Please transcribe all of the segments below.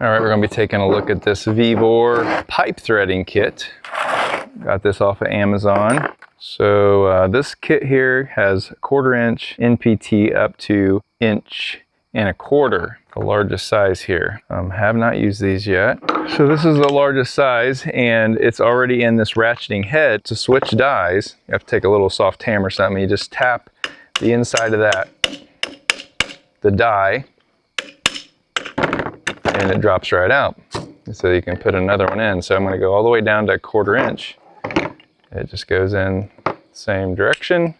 All right, we're gonna be taking a look at this Vevor pipe threading kit. Got this off of Amazon. So this kit here has 1/4 inch NPT up to 1.25 inches, the largest size here. Have not used these yet. So this is the largest size, and it's already in this ratcheting head. To switch dies, you have to take a little soft hammer or something. You just tap the inside of that, the die, and it drops right out. So you can put another one in. So I'm going to go all the way down to 1/4 inch. It just goes in the same direction.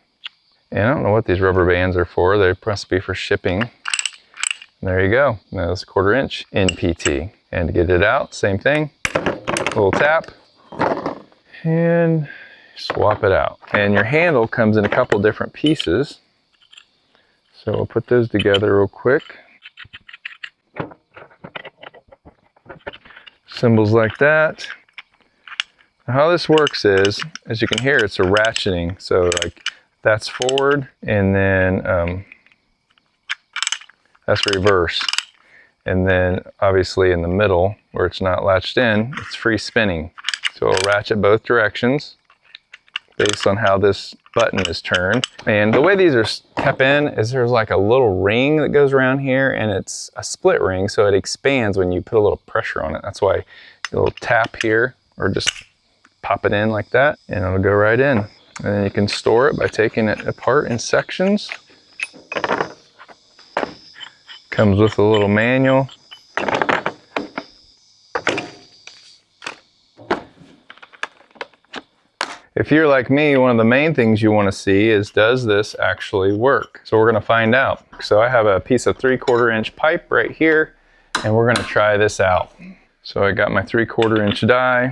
And I don't know what these rubber bands are for. They must be for shipping. There you go. Now that's 1/4 inch NPT. And to get it out, same thing. Little tap. And swap it out. And your handle comes in a couple different pieces. So we'll put those together real quick. Symbols like that. Now how this works is, as you can hear, it's a ratcheting. So like that's forward, and then that's reverse. And then obviously in the middle, where it's not latched in, it's free spinning. So it'll ratchet both directions based on how this button is turned. And the way these are kept in is there's like a little ring that goes around here, and it's a split ring, so it expands when you put a little pressure on it. That's why a little tap here, or just pop it in like that, and it'll go right in. And then you can store it by taking it apart in sections. Comes with a little manual. If you're like me, one of the main things you want to see is, does this actually work? So we're going to find out. So I have a piece of 3/4 inch pipe right here, and we're going to try this out. So I got my 3/4 inch die,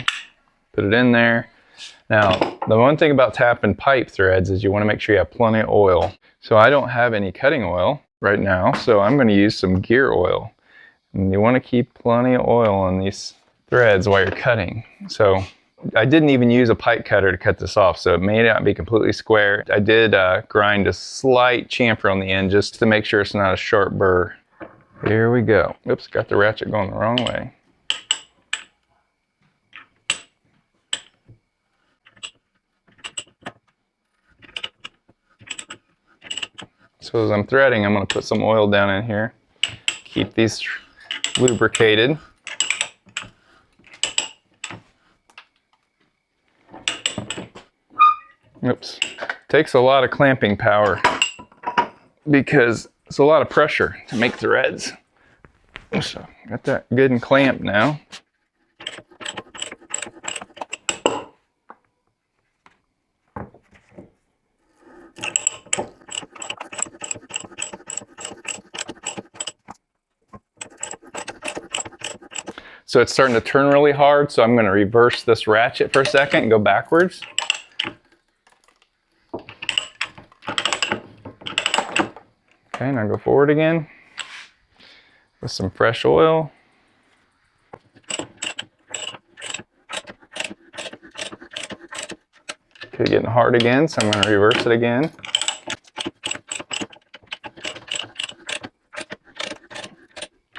put it in there. Now, the one thing about tapping pipe threads is you want to make sure you have plenty of oil. So I don't have any cutting oil right now, so I'm going to use some gear oil. And you want to keep plenty of oil on these threads while you're cutting. So I didn't even use a pipe cutter to cut this off, so it may not be completely square. I did grind a slight chamfer on the end just to make sure it's not a sharp burr. Here we go. Oops, got the ratchet going the wrong way. So as I'm threading, I'm going to put some oil down in here. Keep these lubricated. Oops. Takes a lot of clamping power because it's a lot of pressure to make threads. So got that good and clamped now. So it's starting to turn really hard, so I'm going to reverse this ratchet for a second and go backwards. Okay, now go forward again with some fresh oil. Okay, getting hard again, so I'm going to reverse it again.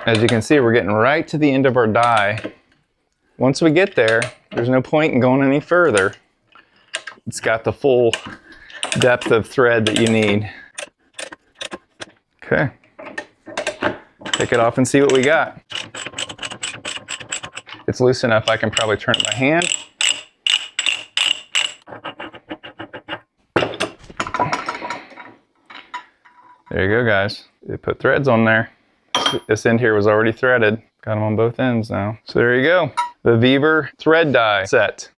As you can see, we're getting right to the end of our die. Once we get there, there's no point in going any further. It's got the full depth of thread that you need. Okay, take it off and see what we got. It's loose enough I can probably turn it by hand. There you go, guys. They put threads on there. This end here was already threaded. Got them on both ends now. So there you go. The Vevor Thread Die Set.